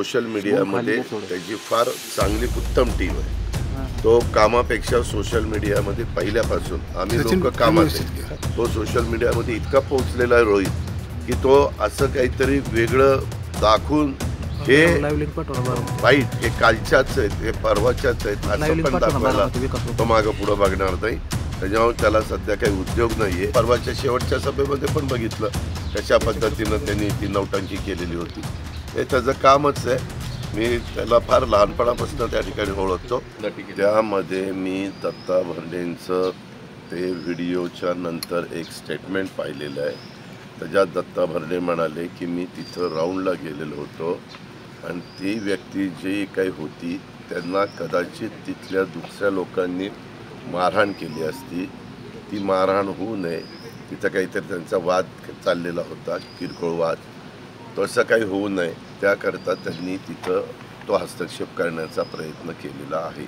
Social मीडियामध्ये त्याची फार चांगली उत्तम टीम आहे। तो कामापेक्षा सोशल मीडियामध्ये पहिल्यापासून आम्ही लोक कामात आहे, तो सोशल मीडियामध्ये इतका पोहोचलेला आहे रोहित की तो असं काहीतरी वेगळं दाखवून हे वाईट हे कालच्याच आहेत हे परवाच्याच आहेत असं पण दाखवायला तो मागं पुढं बघणार नाही। त्याच्यामुळे त्याला सध्या काही उद्योग नाही आहे। परवाच्या शेवटच्या सभेमध्ये पण बघितलं कशा पद्धतीनं त्यांनी ती नौटंकी केलेली होती। हे त्याचं कामच आहे। मी त्याला फार लहानपणापासून त्या ठिकाणी ओळखतो। त्यामध्ये मी दत्ता भरडेंचं ते व्हिडिओच्या नंतर एक स्टेटमेंट पाहिलेलं आहे। त्याच्यात दत्ता भरडे म्हणाले की मी तिथं राऊंडला गेलेलो होतो आणि ती व्यक्ती जी काही होती त्यांना कदाचित तिथल्या दुसऱ्या लोकांनी मारहाण केली असती। ती मारहाण होऊ नये तिथं काहीतरी त्यांचा वाद चाललेला होता, किरकोळ वाद, तसं काही होऊ नये त्याकरता त्यांनी तिथं तो हस्तक्षेप करण्याचा प्रयत्न केलेला आहे।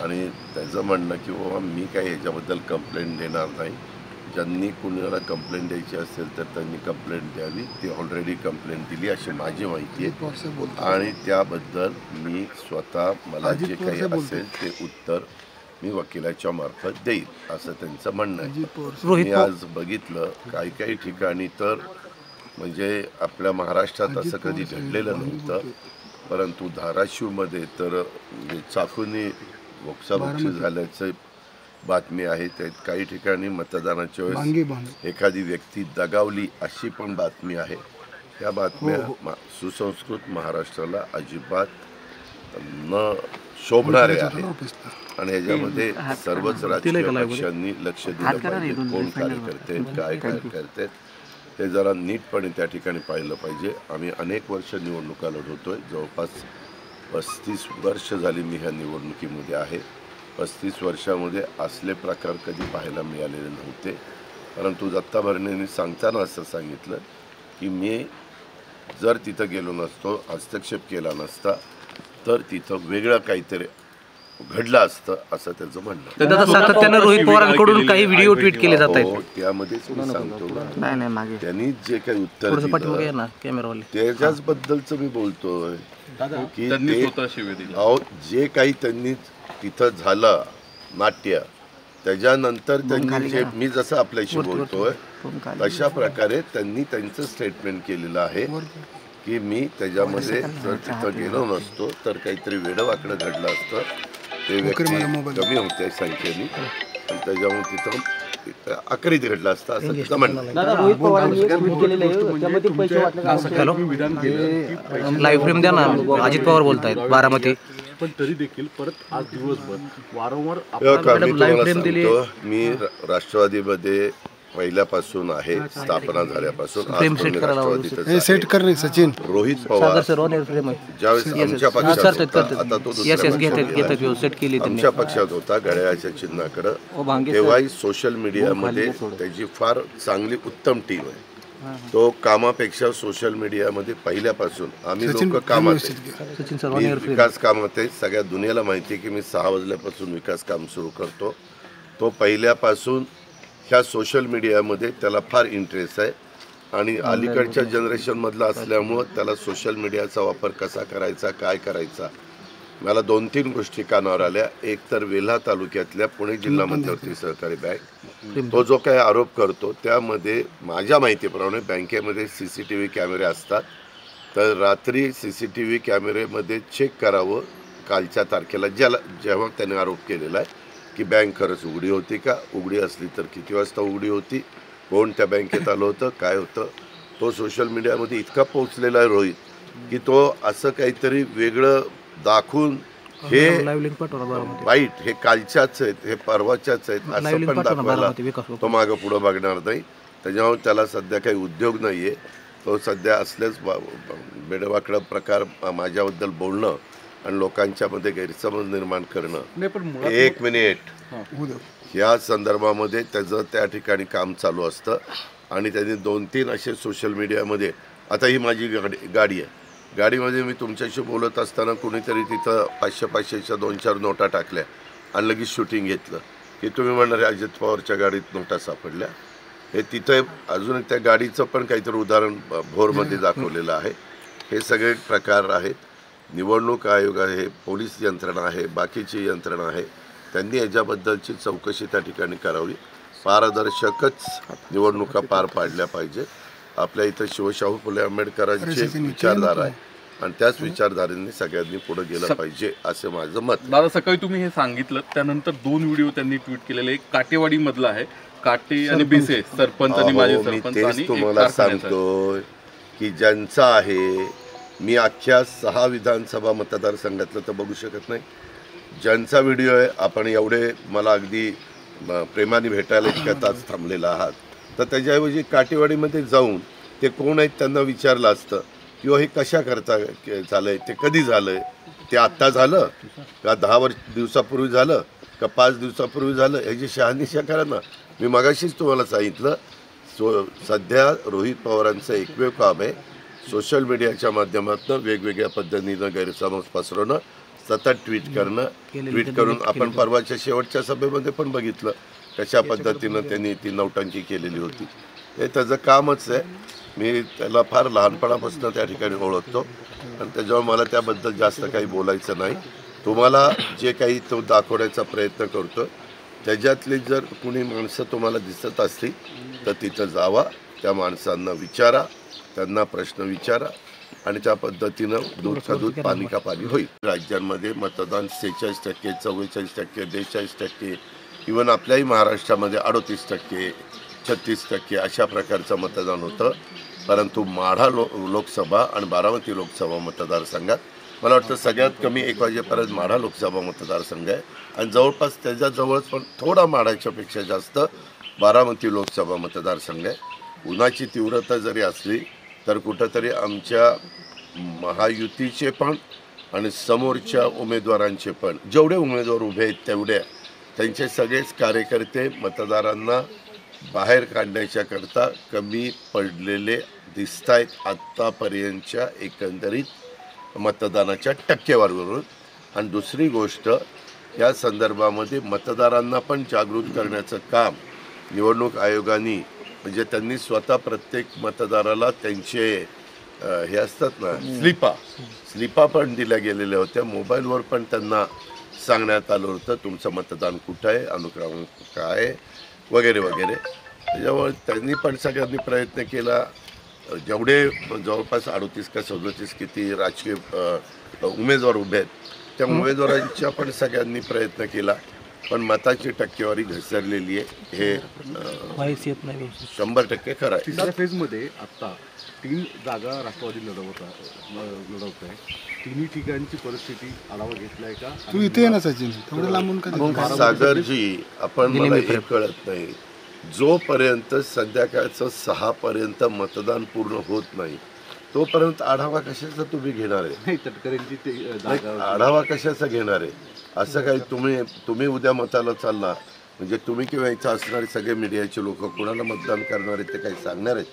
आणि त्याचं म्हणणं की बाबा मी काही याच्याबद्दल कंप्लेंट देणार नाही। ज्यांनी कुणाला कंप्लेंट द्यायची असेल तर त्यांनी कंप्लेंट द्यावी। ती ऑलरेडी कंप्लेंट दिली अशी माझी माहिती आहे आणि त्याबद्दल मी स्वतः मला जे काही असेल ते उत्तर मी वकिलाच्या मार्फत देईल असं त्यांचं म्हणणं आहे। मी आज बघितलं काही ठिकाणी तर म्हणजे आपल्या महाराष्ट्रात असं कधी घडलेलं नव्हतं, परंतु धाराशिवमध्ये तर चाकूनी बोक्साबोक्षी झाल्याचं बातमी आहे। त्यात काही ठिकाणी मतदानाच्या वेळेस एखादी व्यक्ती दगावली अशी पण बातमी आहे। त्या बातम्या सुसंस्कृत महाराष्ट्राला अजिबात न शोभणारे आहेत आणि ह्याच्यामध्ये सर्वच राजकीय पक्षांनी लक्ष दिलं पाहिजे। कोण कार्यकर्ते काय करते हे जरा नीटपणे त्या ठिकाणी पाहिलं पाहिजे। आम्ही अनेक वर्ष निवडणुका लढवतोय, जवळपास 35 वर्ष झाली मी ह्या निवडणुकीमध्ये आहे। 35 वर्षामध्ये असले प्रकार कधी पाहायला मिळालेले नव्हते। परंतु दत्ता भरणेंनी सांगताना असं सांगितलं की मी जर तिथं गेलो नसतो, हस्तक्षेप केला नसता तर तिथं वेगळं काहीतरी घडलं असतं असं त्याचं म्हणणं आहे। सातत्यानं रोहित पवारांकडून काही व्हिडिओ ट्विट केले जात आहेत। त्यामध्येच मी सांगतो त्यांनी जे काही उत्तर दिलं त्याच्याच बद्दलचं मी बोलतोय की जे काही त्यांनी तिथं झालं नाट्य त्याच्यानंतर त्यांनी जे मी जसं आपल्याशी बोलतोय तशा प्रकारे त्यांनी त्यांचं स्टेटमेंट केलेलं आहे की मी त्याच्यामध्ये जर तिथं गेलो नसतो तर काहीतरी वेडवाकडं घडलं असतं। ते व्यक्ती कमी होते संख्येने आणि त्याच्यामुळे तिथं आकरीत घडलं असतं असं तिथं म्हणणं। लाईव्ह फ्रेम द्या ना, अजित पवार बोलतायत बारामती। पण तरी देखील परत आज दिवसभर वारंवार मी राष्ट्रवादीमध्ये पहिल्यापासून आहे, स्थापना झाल्यापासून सेट करणे सचिन रोहित पवार ज्यावेळेस आमच्या पक्षात आता तो आमच्या पक्षात होता घड्याळाच्या चिन्हाकडे तेव्हाही सोशल मीडियामध्ये त्याची फार चांगली उत्तम टीम आहे। तो कामापेक्षा सोशल मीडियामध्ये पहिल्यापासून आम्ही लोक कामात आहे, विकास कामात आहे। सगळ्या दुनियाला माहिती आहे की मी 6 वाजल्यापासून विकास काम सुरू करतो। तो पहिल्यापासून ह्या सोशल मीडियामध्ये त्याला फार इंटरेस्ट आहे आणि अलीकडच्या जनरेशनमधला असल्यामुळं त्याला सोशल मीडियाचा वापर कसा करायचा काय करायचा मला 2-3 गोष्टी कानावर आल्या। एक तर वेल्हा तालुक्यातल्या पुणे जिल्हा मध्यवर्ती सहकारी बँक तो जो काही आरोप करतो त्यामध्ये माझ्या माहितीप्रमाणे बँकेमध्ये CCTV कॅमेरे असतात, तर रात्री CCTV कॅमेरेमध्ये चेक करावं कालच्या तारखेला जेव्हा त्याने आरोप केलेला आहे की बँक खरंच उघडी होती का, उघडी असली तर किती वाजता उघडी होती, कोण त्या बँकेत आलं होतं काय होतं। तो सोशल मीडियामध्ये इतका पोहोचलेला आहे रोहित की तो असं काहीतरी वेगळं दाखवून हे वाईट हे कालच्याच आहेत हे परवाच्याच आहेत असं पण दाखवायला तो मागं पुढं बघणार नाही। त्याच्यामुळे त्याला सध्या काही उद्योग नाही आहे। तो सध्या असलेच बेडवाकडं प्रकार माझ्याबद्दल बोलणं आणि लोकांच्या मध्ये गैरसमज निर्माण करणं। एक मिनिट या संदर्भामध्ये त्याचं त्या ठिकाणी काम चालू असतं आणि त्यांनी 2-3 असे सोशल मीडियामध्ये आता ही माझी गाडी आहे, गाडीमध्ये मी तुमच्याशी बोलत असताना कुणीतरी तिथं 500-500च्या 2-4 नोटा टाकल्या आणि लगेच शूटिंग घेतलं की तुम्ही म्हणणार अजित पवारच्या गाडीत नोटा सापडल्या। हे तिथं अजून त्या गाडीचं पण काहीतरी उदाहरण भोरमध्ये दाखवलेलं आहे हे सगळे प्रकार आहेत. निवडणूक आयोग आहे, पोलीस यंत्रणा आहे, बाकीची यंत्रणा आहे, त्यांनी याच्याबद्दलची चौकशी त्या ठिकाणी करावी. पारदर्शकच निवडणुका पार पाडल्या पाहिजे. आपल्या इथं शिवशाहू फुले आंबेडकरांचे विचारधारा आहे आणि त्याच विचारधारेने सगळ्यांनी पुढे गेलं पाहिजे असं माझं मत. दादा, सकाळी तुम्ही हे सांगितलं, त्यानंतर 2 व्हिडिओ त्यांनी ट्विट केलेले. एक काटेवाडी मधला आहे, काटे आणि बेसे सरपंच आणि माजी सरपंच, आणि एक तुम्हाला कारखान्याचा. सांगतोय की ज्यांचा आहे, मी अख्ख्या 6 विधानसभा मतदारसंघातलं तर बघू शकत नाही. ज्यांचा व्हिडिओ आहे, आपण एवढे मला अगदी प्रेमाने भेटायला इतक्या तास थांबलेला आहात, तर त्याच्याऐवजी काटेवाडीमध्ये जाऊन ते कोण आहेत त्यांना विचारलं असतं, किंवा हे कशा करता झालंय, ते कधी झालंय, ते आत्ता झालं का 10 दिवसापूर्वी झालं का 5 दिवसापूर्वी झालं, ह्याची शहानिशा करा ना. मी मगाशीच तुम्हाला सांगितलं, सध्या रोहित पवारांचं एकमेव काम आहे सोशल मीडियाच्या माध्यमातून वेगवेगळ्या पद्धतीनं गैरसमज पसरवणं, सतत ट्विट करणं. ट्विट करून आपण परवाच्या शेवटच्या सभेमध्ये पण बघितलं कशा पद्धतीनं त्यांनी ती नौटंकी केलेली होती. हे त्याचं कामच आहे. मी त्याला फार लहानपणापासून त्या ठिकाणी ओळखतो आणि त्याच्यावर मला त्याबद्दल जास्त काही बोलायचं नाही. तुम्हाला जे काही तो दाखवण्याचा प्रयत्न करतो त्याच्यातली जर कुणी माणसं तुम्हाला दिसत असतील तर तिथं जावा, त्या माणसांना विचारा, त्यांना प्रश्न विचारा आणि त्या पद्धतीनं दूध का दूध पाणी का पाणी होईल. राज्यांमध्ये मतदान 46%, 44%, 42%, इव्हन आपल्याही महाराष्ट्रामध्ये 38%, 36% अशा प्रकारचं मतदान होतं. परंतु माढा लोकसभा आणि बारामती लोकसभा मतदारसंघात मला वाटतं सगळ्यात कमी 1 वाजेपर्यंत माढा लोकसभा मतदारसंघ आहे आणि जवळपास त्याच्याजवळच पण थोडा माढाच्यापेक्षा जास्त बारामती लोकसभा मतदारसंघ आहे. उन्हाची तीव्रता जरी असली तर कुठंतरी आमच्या महायुतीचे पण आणि समोरच्या उमेदवारांचे पण, जेवढे उमेदवार उभे आहेत तेवढे त्यांचे सगळेच कार्यकर्ते मतदारांना बाहेर काढण्याच्या करता कमी पडलेले दिसत आहेत आत्तापर्यंतच्या एकंदरीत मतदानाच्या टक्केवारीवरून. आणि दुसरी गोष्ट, या संदर्भामध्ये मतदारांना पण जागृत करण्याचं काम निवडणूक आयोगाने, म्हणजे त्यांनी स्वतः प्रत्येक मतदाराला त्यांचे हे असतात ना स्लिपा पण दिल्या गेलेल्या होत्या. मोबाईलवर पण त्यांना सांगण्यात आलं होतं तुमचं मतदान कुठं आहे, अनुक्रमांक काय आहे, वगैरे वगैरे. त्याच्यामुळे त्यांनी पण सगळ्यांनी प्रयत्न केला. जेवढे जवळपास 38 का 37 किती राजकीय उमेदवार उभे आहेत त्या उमेदवारांच्या पण सगळ्यांनी प्रयत्न केला, पण मताची टक्केवारी घसरलेली आहे. हे 100% खरं आहे. तिसऱ्या फेजमध्ये आता 3 जागा राष्ट्रवादी लढवत आहे. तिन्ही ठिकाणची परिस्थिती आढावा घेतलाय का? तू इथे आहे ना सचिन, थोडं लांबून का? सागरजी, आपण मला हे कळत नाही, जोपर्यंत संध्याकाळचं 6 पर्यंत मतदान पूर्ण होत नाही तोपर्यंत आढावा कशाचा तुम्ही घेणार आहे? आढावा कशाचा घेणार आहे? असं काही तुम्ही उद्या मताला चालला म्हणजे तुम्ही किंवा इथं असणारे सगळे मीडियाचे लोक कुणाला मतदान करणार आहेत ते काही सांगणार आहेत?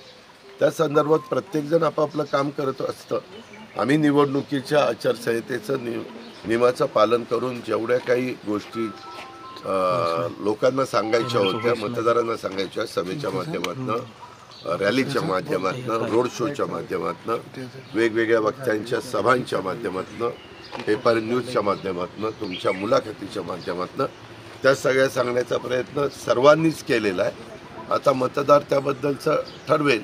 त्या संदर्भात प्रत्येकजण आपापलं काम करत असतं. आम्ही निवडणुकीच्या आचारसंहितेचं नियमाचं पालन करून जेवढ्या काही गोष्टी लोकांना सांगायच्या होत्या, मतदारांना सांगायच्या, सभेच्या माध्यमातून, रॅलीच्या माध्यमातून, रोड शोच्या माध्यमातून, वेगवेगळ्या वक्त्यांच्या सभांच्या माध्यमातून, पेपर न्यूजच्या माध्यमातून, तुमच्या मुलाखतीच्या माध्यमातून त्या सगळ्या सांगण्याचा प्रयत्न सर्वांनीच केलेला आहे. आता मतदार त्याबद्दलचं ठरवेल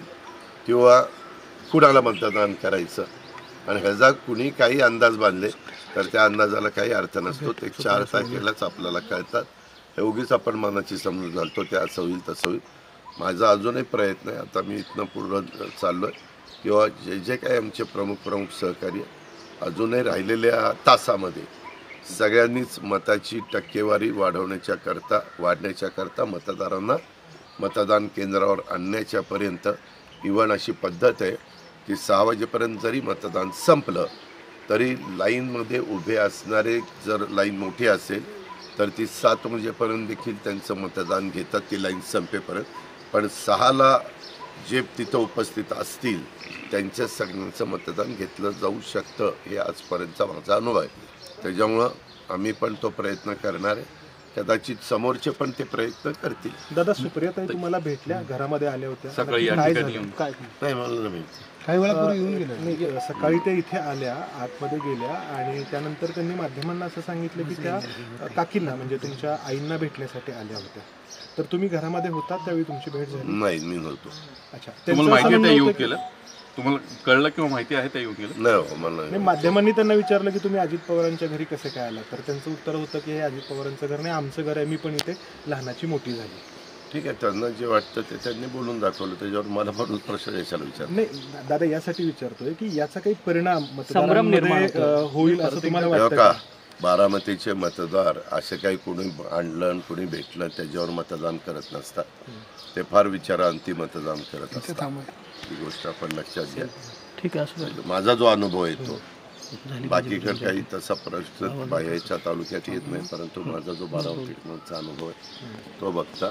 किंवा कुणाला मतदान करायचं. आणि ह्याचा कुणी काही अंदाज बांधले तर त्या अंदाजाला काही अर्थ नसतो. ते 4 तारखेलाच आपल्याला कळतात. हे उगीच आपण मनाची समजून घालतो ते असं होईल तसं होईल. माझा अजूनही प्रयत्न आहे, आता मी इथनं पूर्ण चाललो आहे, किंवा जे काही आमचे प्रमुख सहकार्य अजूनही राहिलेल्या तासामध्ये सगळ्यांनीच मताची टक्केवारी वाढण्याच्या करता मतदारांना मतदान केंद्रावर आणण्याच्यापर्यंत इव्हन अशी पद्धत आहे की 6 वाजेपर्यंत जरी मतदान संपलं तरी लाईनमध्ये उभे असणारे, जर लाईन मोठी असेल तर ती 7 वाजेपर्यंत देखील त्यांचं मतदान घेतात, ती लाईन संपेपर्यंत. पण 6ला जे तिथं उपस्थित असतील त्यांच्या सगळ्यांचं मतदान घेतलं जाऊ शकतं. हे आजपर्यंतचा माझा अनुभव आहे. त्याच्यामुळं आम्ही पण तो प्रयत्न करणार आहे. कदाचित समोरचे पण ते प्रयत्न करतील. दादा, सुप्रियाताई तुम्हाला भेटल्या, घरामध्ये आल्या होत्या सकाळी या काय ठिकाणी झालं? येऊन. काय नाही मला नाही माहिती. काही वेळापूर्वी येऊन गेले. नाही, सकाळी ते इथे आल्या, आतमध्ये गेल्या आणि त्यानंतर त्यांनी माध्यमांना असं सांगितलं की त्या काकींना म्हणजे तुमच्या आईंना भेटण्यासाठी आल्या होत्या. तर तुम्ही घरामध्ये होता त्यावेळी तुमची भेट झाली? नाही मी नव्हतो. अच्छा, तुम्हाला त्यांचं माहिती असं आहे त्या म्हणणं येऊन होतं की- केलं? तुम्हाला कळलं किंवा माहिती आहे त्या येऊन केलं? नाही हो, मला नाही, नाही. माध्यमांनी त्यांना विचारलं की तुम्ही अजित पवारांच्या घरी कसे काय आला, तर त्यांचं उत्तर होतं की हे अजित पवारांचं घर नाही, आमचं घर आहे, मी पण इथे लहानाची मोठी झाली. ठीक आहे, त्यांना जे वाटतं ते त्यांनी बोलून दाखवलं, त्याच्यावर मला पण प्रश्न कशाला विचार. नाही दादा, यासाठी विचारतोय की याचा काही परिणाम मतदारांमध्ये होईल असं तुम्हाला वाटतं का का? बारामतीचे मतदार असे काही कोणी आणलं कुणी भेटलं त्याच्यावर मतदान करत नसतात. ते फार विचारांती मतदान करत असतात. ही गोष्ट आपण लक्षात घ्या. ठीक आहे, असं माझा जो अनुभव आहे तो, बाकीकडे काही तसा प्रश्न बाहेरच्या तालुक्यात येत नाही, परंतु माझा जो बारामतीचा अनुभव आहे तो बघता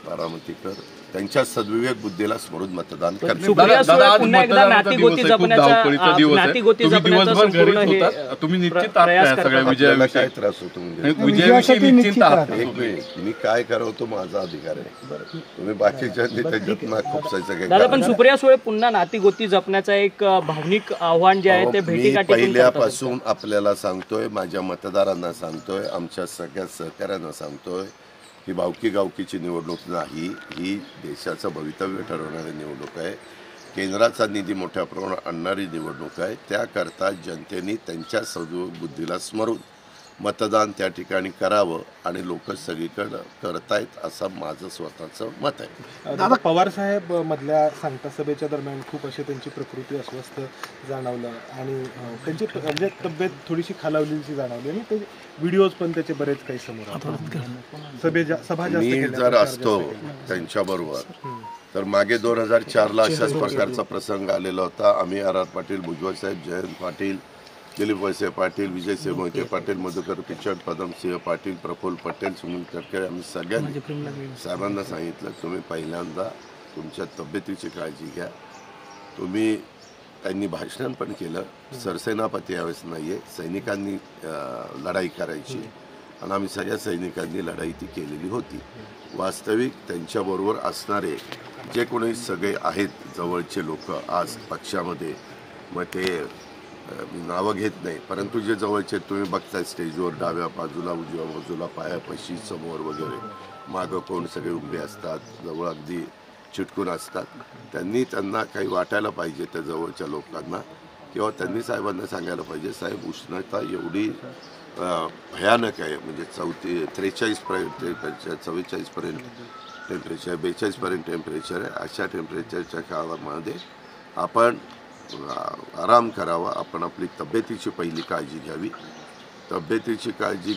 बारामतीकर त्यांच्या सद्विवेक बुद्धीला स्मरून मतदान करतात. दादा, आज मतदानाचा दिवस आहे, खूप धावपळीचा दिवस आहे. तुम्ही दिवसभर घरीच होता, तुम्ही निश्चित आहात या सगळ्या आपल्याला विजयाविषयी? काय त्रास होतो म्हणजे विजयाविषयी निश्चित आहात? एक मिनिट, मी काय करावं तो माझा अधिकार आहे. तुम्ही बाकीच्यांनी त्याच्यात नाक खुपसायचं काही दादा, कारण पण नाही. सुप्रिया सुळे पुन्हा नाती गोती जपण्याचा एक भावनिक आव्हान जे आहे ते मी भेटीगाठी पहिल्यापासून आपल्याला सांगतोय, माझ्या मतदारांना सांगतोय, आमच्या सगळ्या सहकाऱ्यांना सांगतोय ही भावकी गावकीची निवडणूक नाही, ही देशाचं भवितव्य ठरवणारी निवडणूक आहे. केंद्राचा निधी मोठ्या प्रमाणात आणणारी निवडणूक आहे. त्याकरता जनतेने त्यांच्या सद्बुद्धीला स्मरून मतदान त्या ठिकाणी करावं आणि लोक सगळीकडं करतायत असं माझं स्वतःचं मत आहे. दादा, पवार साहेब मधल्या सांगता सभेच्या दरम्यान खूप अशी त्यांची प्रकृती अस्वस्थ जाणवलं आणि त्यांची म्हणजे तब्येत थोडीशी खालावलेली जाणवली आणि ते व्हिडिओज पण त्याचे बरेच काही समोर आले. सभा जास्त मी केल्या, जर प्रचार असतो जास्त केला. त्यांच्याबरोबर तर मागे 2004ला अशाच प्रकारचा प्रसंग आलेला होता. आम्ही आर पाटील, भुजबळ साहेब, जयंत पाटील, दिलीप वळसे पाटील, विजयसिंह मोहिते पाटील, मधुकर पिचड, पदमसिंह पाटील, प्रफुल्ल पटेल, सुनील तटकरे, आम्ही सगळ्यांनी साहेबांना सांगितलं तुम्ही पहिल्यांदा तुमच्या तब्येतीची काळजी घ्या. तुम्ही त्यांनी भाषण पण केलं, सरसेनापती यावेळेस नाही आहे, सैनिकांनी लढाई करायची आणि आम्ही सगळ्या सैनिकांनी लढाई ती केलेली होती. वास्तविक त्यांच्याबरोबर असणारे जे कोणी सगळे आहेत जवळचे लोक आज पक्षामध्ये, मग ते मी नावं घेत नाही, परंतु जे जवळचे तुम्ही बघताय स्टेजवर डाव्या बाजूला, उजव्या बाजूला, पायापाशी, समोर वगैरे, मागं कोण सगळे उभे असतात, जवळ अगदी चिटकून असतात, त्यांना काही वाटायला पाहिजे त्या जवळच्या लोकांना, किंवा त्यांनी साहेबांना सांगायला पाहिजे साहेब उष्णता एवढी भयानक आहे, म्हणजे 43पर्यंत टेम्परेचर, 44पर्यंत टेम्परेचर, 42पर्यंत टेम्परेचर आहे. अशा टेम्परेचरच्या काळामध्ये आपण आराम करावा, आपण आपली तब्येतीची पहिली काळजी घ्यावी. तब्येतीची काळजी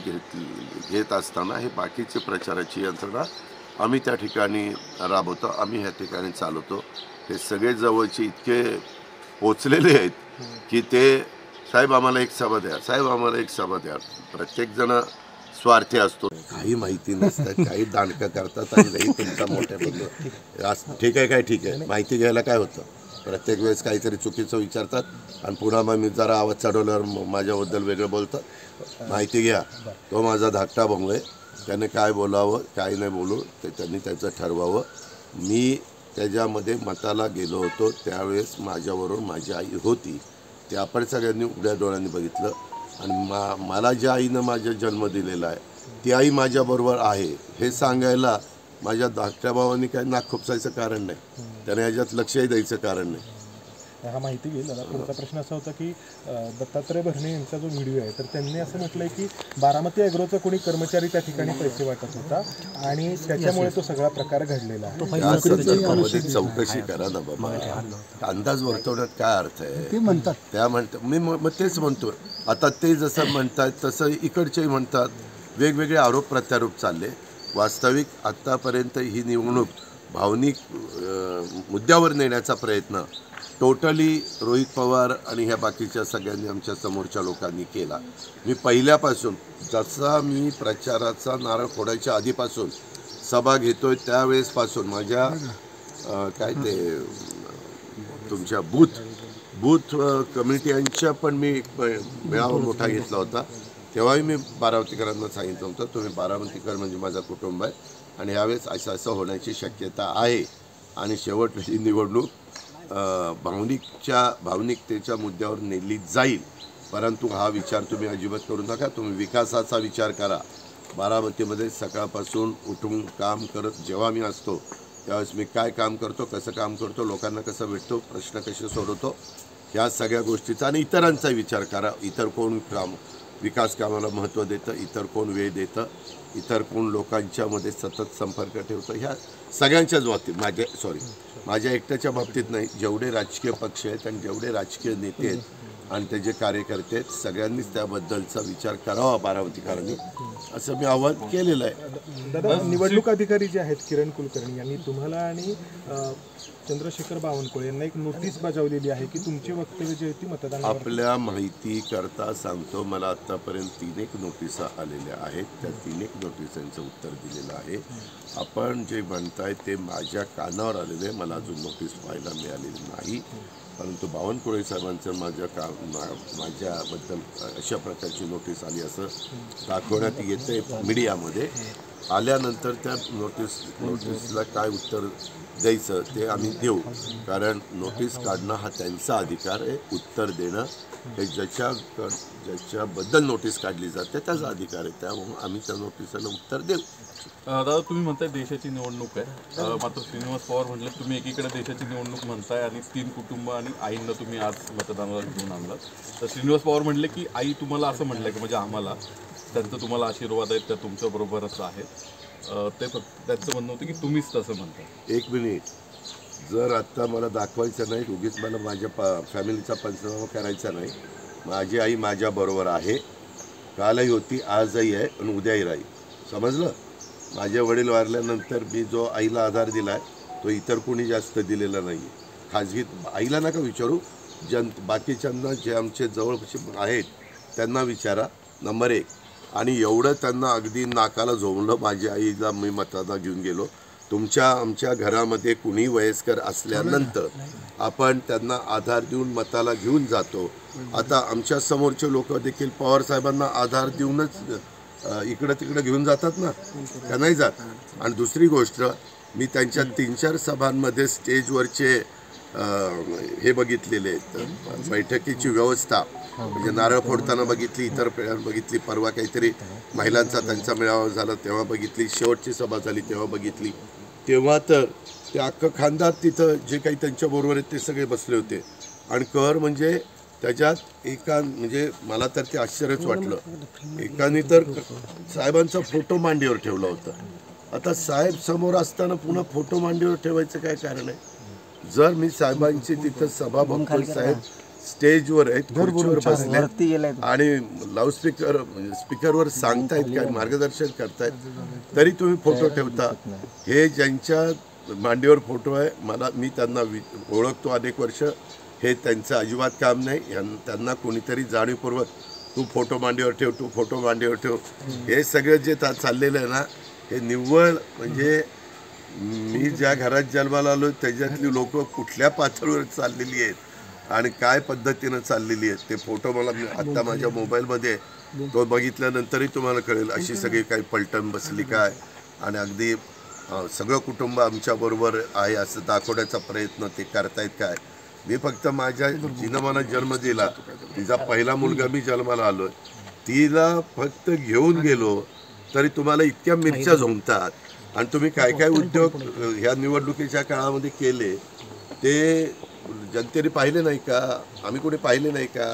घेत असताना हे बाकीचे प्रचाराची यंत्रणा आम्ही त्या ठिकाणी राबवतो, आम्ही ह्या ठिकाणी चालवतो. हे सगळे जवळचे इतके पोचलेले आहेत की ते साहेब आम्हाला एक सभा द्या, साहेब आम्हाला एक सभा द्या. प्रत्येकजण स्वार्थी असतो, काही माहिती नसतं, काही दांडकं करतात आणि नाही तुमचा मोठ्या बंधू ठीक आहे, काय ठीक आहे, माहिती घ्यायला काय होतं. प्रत्येक वेळेस काहीतरी चुकीचं विचारतात आणि पुन्हा मग मी जरा आवाज चढवल्यावर माझ्याबद्दल वेगळं बोलतात. माहिती घ्या, तो माझा धाकटा भाऊ आहे, त्याने काय बोलावं काय नाही बोलू ते त्यांनी त्याचं ठरवावं. मी त्याच्यामध्ये मताला गेलो होतो त्यावेळेस माझ्याबरोबर माझी आई होती, ते आपण सगळ्यांनी उघड्या डोळ्यांनी बघितलं आणि मला ज्या आईनं माझा जन्म दिलेला आहे ती आई माझ्याबरोबर आहे हे सांगायला माझ्या धाकट्या भावांनी काही नाक खुपसायचं कारण नाही, त्याने ह्याच्यात लक्षही द्यायचं कारण नाही. हा माहिती घेईल दादा. पुढचा प्रश्न असा होता की दत्तात्रय भरणे यांचा जो व्हिडिओ आहे तर त्यांनी असं म्हटलंय की बारामती ॲग्रोचा कोणी कर्मचारी त्या ठिकाणी पैसे वाटत होता आणि त्याच्यामुळे तो सगळा प्रकार घडलेला आहे. या संदर्भामध्ये चौकशी करा ना बाबा, अंदाज वर्तवण्यात काय अर्थ आहे. ते म्हणतात, त्या म्हणतात, मी मग तेच म्हणतो, आता ते जसं म्हणतात तसं इकडचेही म्हणतात, वेगवेगळे आरोप प्रत्यारोप चालले. वास्तविक आत्तापर्यंत ही निवडणूक भावनिक मुद्द्यावर नेण्याचा प्रयत्न टोटली रोहित पवार आणि ह्या बाकीच्या सगळ्यांनी आमच्या समोरच्या लोकांनी केला. मी पहिल्यापासून जसा मी प्रचाराचा नारळ फोडायच्या आधीपासून सभा घेतोय त्यावेळेसपासून माझ्या काय ते तुमच्या बूथ कमिटी यांच्या पण मी मेळावा मोठा घेतला होता. तेव्हाही मी बारामतीकरांना सांगितलं होतं, तुम्ही बारामतीकर म्हणजे माझं कुटुंब आहे आणि यावेळेस असं होण्याची शक्यता आहे आणि शेवटची निवडणूक भावनिकतेच्या मुद्द्यावर नेली जाईल. परंतु हा विचार तुम्ही अजिबात करू नका. तुम्ही विकासाचा विचार करा. बारामतीमध्ये सकाळपासून उठून काम करत जेव्हा मी असतो त्यावेळेस मी काय काम करतो, कसं काम करतो, लोकांना कसं भेटतो, प्रश्न कसे सोडवतो, ह्या सगळ्या गोष्टीचा आणि इतरांचा विचार करा. इतर कोण विकास कामाला महत्त्व देतं, इतर कोण वेळ देतं, इतर कोण लोकांच्यामध्ये सतत संपर्क ठेवतं, ह्या सगळ्यांच्याच बाबतीत माझ्या एकट्याच्या बाबतीत नाही, जेवढे राजकीय पक्ष आहेत आणि जेवढे राजकीय नेते आहेत आणि त्याचे कार्यकर्ते आहेत सगळ्यांनीच त्याबद्दलचा विचार करावा बारामतीकरांनी, असं मी आवाहन केलेलं आहे. दादा, निवडणूक अधिकारी जे आहेत किरण कुलकर्णी यांनी तुम्हाला आणि चंद्रशेखर बावनकुळे यांना एक नोटीस बजावलेली आहे की तुमची वक्तव्य जी होती मतदान आपल्या माहिती करता सांगतो, मला आत्तापर्यंत 3 नोटिसा आलेल्या आहेत. त्या 3 नोटिसांचं उत्तर दिलेलं आहे. आपण जे म्हणताय ते माझ्या कानावर आलेले, मला अजून नोटीस पाहायला मिळालेली नाही. परंतु बावनकुळे साहेबांचं माझ्याबद्दल अशा प्रकारची नोटीस आली असं दाखवण्यात येते मीडियामध्ये. आल्यानंतर त्या नोटीसला काय उत्तर द्यायचं ते आम्ही देऊ, कारण नोटीस काढणं हा त्यांचा अधिकार आहे. उत्तर देणं हे ज्याच्याबद्दल नोटीस काढली जाते त्याचा अधिकार आहे. त्यामुळे आम्ही त्या नोटिसाला उत्तर देऊ. दादा, तुम्ही म्हणताय देशाची निवडणूक आहे, मात्र श्रीनिवास पवार म्हटले तुम्ही एकीकडे देशाची निवडणूक म्हणताय आणि 3 कुटुंब आणि आईंना तुम्ही आज मतदानाला घेऊन आणलात. तर श्रीनिवास पवार म्हटले की आई तुम्हाला असं म्हटलं की म्हणजे आम्हाला त्यांचं तुम्हाला आशीर्वाद आहेत त्या तुमच्याबरोबरच आहेत. ते फक्त त्यांचं म्हणणं होतं की तुम्हीच तसं म्हणताय. 1 मिनिट, जर आत्ता मला दाखवायचं नाही, उगीच मला माझ्या फॅमिलीचा पंचनामा करायचा नाही. माझी आई माझ्याबरोबर आहे, कालही होती, आजही आहे आणि उद्याही राहील. समजलं? माझे वडील वारल्यानंतर मी जो आईला आधार दिला आहे तो इतर कोणी जास्त दिलेला नाही आहे. खाजगी आईला नका विचारू, बाकीच्यांना जे आमचे जवळपास आहेत त्यांना विचारा. नंबर 1. आणि एवढं त्यांना अगदी नाकाला झोंबलं. माझ्या आईला मी मतदान घेऊन गेलो. आमच्या घरामध्ये कुणी वयस्कर असल्यानंतर आपण त्यांना आधार देऊन मताला घेऊन जातो. आता आमच्या समोरचे लोक देखील पवार साहेबांना आधार देऊनच इकडं तिकडं घेऊन जातात ना, का नाही जात? आणि दुसरी गोष्ट, मी त्यांच्या 3-4 सभांमध्ये स्टेजवरचे हे बघितलेले आहेत, बैठकीची व्यवस्था, म्हणजे नारळ फोडताना बघितली, इतर बघितली, परवा काहीतरी महिलांचा त्यांचा मेळावा झाला तेव्हा बघितली, शेवटची सभा झाली तेव्हा बघितली. तेव्हा तर ते अख्खं खानदार तिथं जे काही त्यांच्याबरोबर आहेत ते सगळे बसले होते. आणि कर म्हणजे त्याच्यात म्हणजे मला तर ते आश्चर्यच वाटलं. एकाने तर साहेबांचा फोटो मांडीवर ठेवला होता. आता साहेब समोर असताना पुन्हा फोटो मांडीवर ठेवायचं काय कारण आहे? जर मी साहेबांची तिथं सभा बघतोय, साहेब स्टेजवर आहेत, खुर्चीवर बसले आणि स्पीकरवर सांगतायत, काय मार्गदर्शन करतायत, तरी तुम्ही फोटो ठेवता. हे ज्यांच्या मांडीवर फोटो आहे, मी त्यांना ओळखतो अनेक वर्ष, हे त्यांचं अजिबात काम नाही. त्यांना कोणीतरी जाणीवपूर्वक तू फोटो मांडीवर ठेव, तू फोटो मांडीवर ठेव, हे सगळं जे चाललेलं आहे ना, हे निव्वळ म्हणजे मी ज्या घरात जन्माला आलो त्याच्यातली लोक कुठल्या पातळीवर चाललेली आहेत आणि काय पद्धतीनं चाललेली आहेत ते फोटो मला आत्ता माझ्या मोबाईलमध्ये तो बघितल्यानंतरही तुम्हाला कळेल. अशी सगळी काही पलटण बसली काय आणि अगदी सगळं कुटुंब आमच्याबरोबर आहे असं दाखवण्याचा प्रयत्न ते करतायत काय. मी फक्त माझ्या जिनं मला जन्म दिला, तिचा पहिला मुलगा मी जन्माला आलोय, तिला फक्त घेऊन गेलो तरी तुम्हाला इतक्या मिरच्या झोंबतात. आणि तुम्ही काय काय उद्योग ह्या निवडणुकीच्या काळामध्ये केले ते जनतेने पाहिले नाही का? आम्ही कोणी पाहिले नाही का?